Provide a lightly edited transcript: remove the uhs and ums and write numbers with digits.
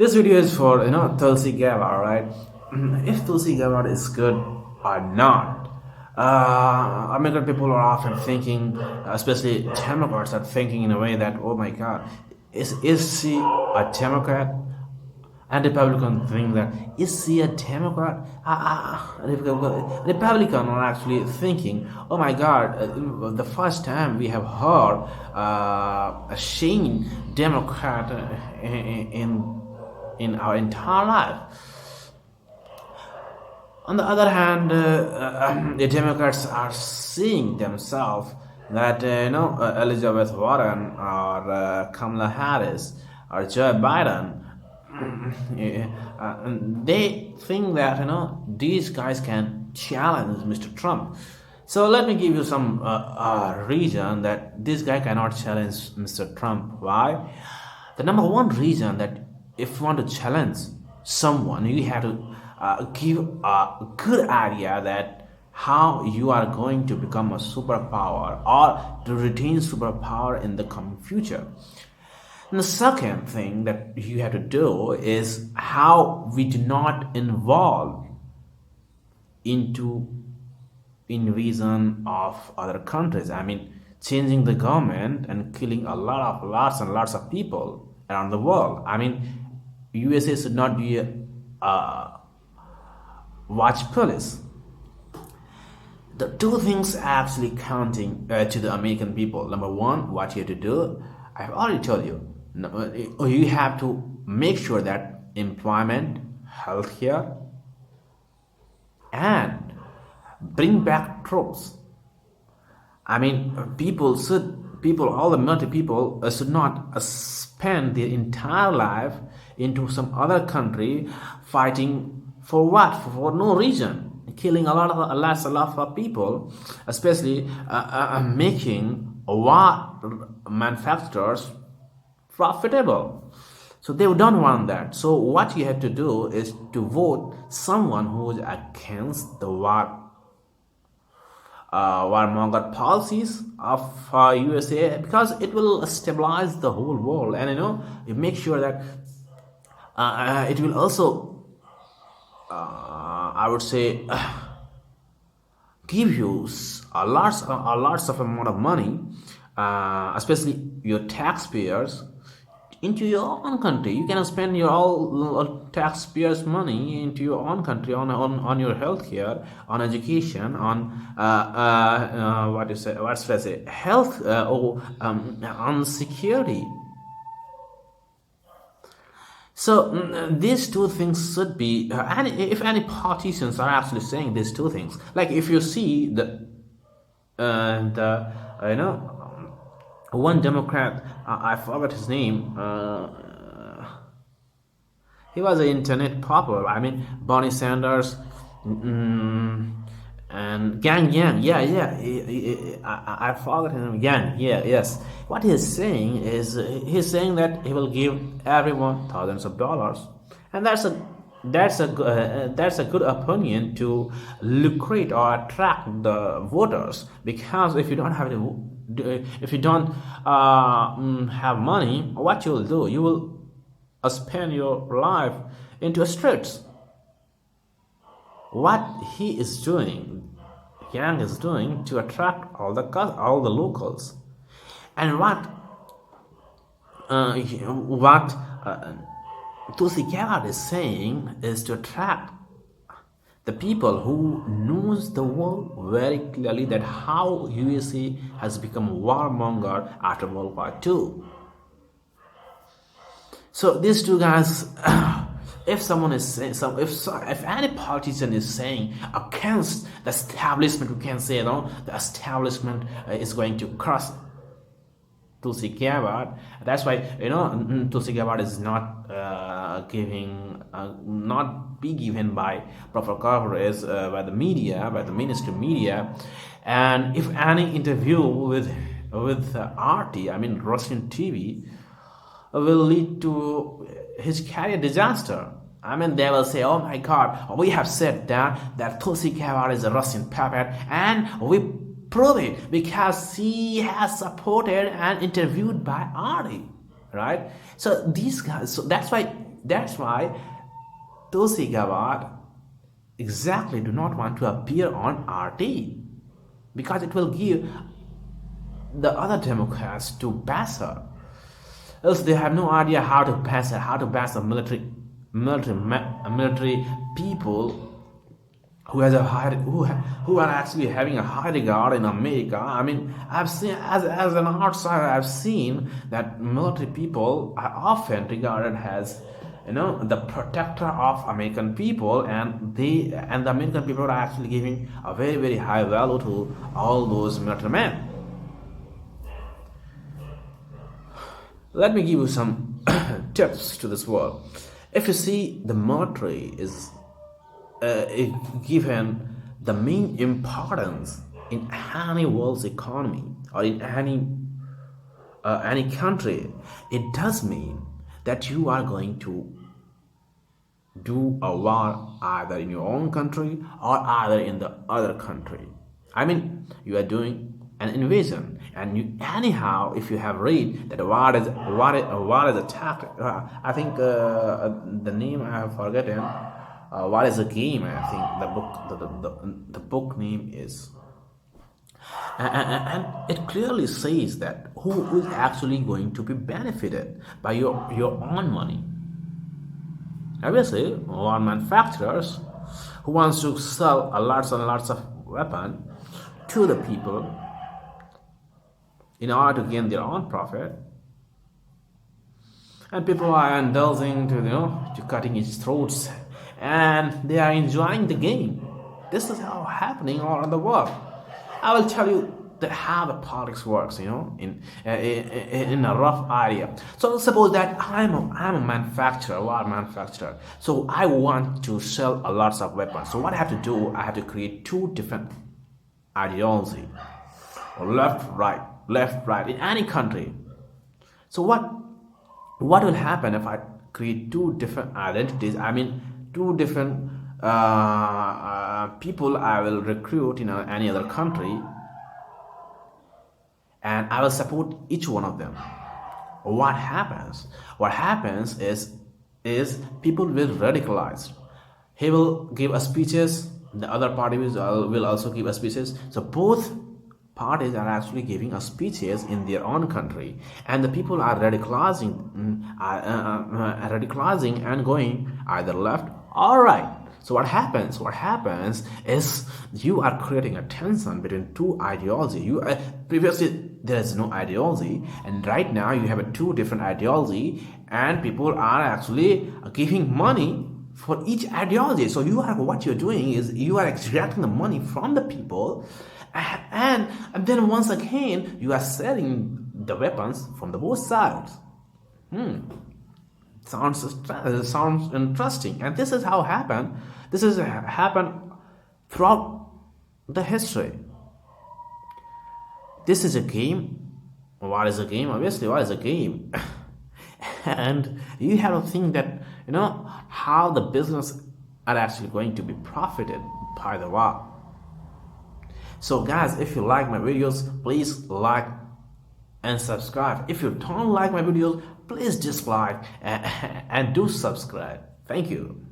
This video is for Tulsi Gabbard, right? If Tulsi Gabbard is good or not. American people are often thinking, especially Democrats are thinking in a way that, oh my God, is she a Democrat? And Republican think that, is she a Democrat? Republican are actually thinking, oh my God, the first time we have heard a shame Democrat in our entire life. On the other hand, the Democrats are seeing themselves that Elizabeth Warren or Kamala Harris or Joe Biden, they think that these guys can challenge Mr. Trump. So let me give you some reason that this guy cannot challenge Mr. Trump. Why? The number one reason that if you want to challenge someone, you have to give a good idea that how you are going to become a superpower or to retain superpower in the coming future. And the second thing that you have to do is how we do not involve into invasion of other countries. I mean, changing the government and killing lots and lots of people around the world. I mean, USA should not be a watch police. The two things actually counting to the American people. Number one, what you have to do, I've already told you. You have to make sure that employment, healthcare, and bring back troops. I mean, all the military people should not spend their entire life into some other country fighting for what? For no reason, killing a lot of people, especially making war manufacturers profitable. So they don't want that. So what you have to do is to vote someone who is against the warmonger policies of USA, because it will stabilize the whole world, and you make sure that it will also I would say give you a lots of amount of money, especially your taxpayers, into your own country. You can spend your all taxpayers' money into your own country on your healthcare, on education, on what should I say, health, or on security. So these two things should be, and if any politicians are actually saying these two things, like if you see the one Democrat, I forgot his name. He was an internet popular. I mean, Bernie Sanders, and Gang Yang. I forgot his name. Yang. Yeah, yes. What he's saying is he's saying that he will give everyone thousands of dollars, and that's a good opinion to lucrate or attract the voters, because if you don't have have money, what you will do, you will spend your life into streets. What he is doing, Yang is doing, to attract all the locals, and what Tulsi Gabbard is saying is to attract the people who knows the world very clearly, that how USA has become a warmonger after World War II. So these two guys, if someone is saying, if any politician is saying against the establishment, we can say the establishment is going to crush Tulsi Gabbard. That's why Tulsi Gabbard is not not be given by proper coverage by the media, by the mainstream media. And if any interview with RT, I mean Russian TV, will lead to his career disaster. I mean, they will say, oh my God, we have said that Tulsi Gabbard is a Russian puppet, and we prove it because she has supported and interviewed by RT, right? So these guys, so that's why That's why Tulsi gabbard exactly do not want to appear on RT, because it will give the other Democrats to bash her. Else they have no idea how to pass it, how to bash the military people who has a high, who are actually having a high regard in America. I mean, I've seen as an outsider, I've seen that military people are often regarded as, the protector of American people, and the American people are actually giving a very very high value to all those military men. Let me give you some tips to this world. If you see, the military is given the main importance in any world's economy or in any country. It does mean that you are going to do a war either in your own country or either in the other country. I mean, you are doing an invasion, and anyhow, if you have read that a war is attack. I think the name I have forgotten. What is a game? I think the book name is, and it clearly says that who is actually going to be benefited by your own money. Obviously, war manufacturers who wants to sell a lots and lots of weapons to the people in order to gain their own profit, and people are indulging to cutting each throats, and they are enjoying the game. This is how happening all around the world. I will tell you how the politics works, in a rough idea. So suppose that I'm a manufacturer, war manufacturer. So I want to sell a lots of weapons. So what I have to do, I have to create two different ideology, left, right, in any country. So what will happen if I create two different identities? I mean, two different people I will recruit in any other country, and I will support each one of them. What happens? What happens is people will radicalize. He will give us speeches. The other party will also give us speeches. So both parties are actually giving us speeches in their own country, and the people are radicalizing and going either left or right. So what happens? What happens is you are creating a tension between two ideology. Previously there is no ideology, and right now you have a two different ideology, and people are actually giving money for each ideology. So what you're doing is you are extracting the money from the people, and then once again you are selling the weapons from the both sides. Sounds interesting, and this is how happened. This has happened throughout the history. This is a game. What is a game? Obviously, what is a game? And you have to think that how the business are actually going to be profited by the war. So guys, if you like my videos, please like and subscribe. If you don't like my videos, please dislike and do subscribe. Thank you.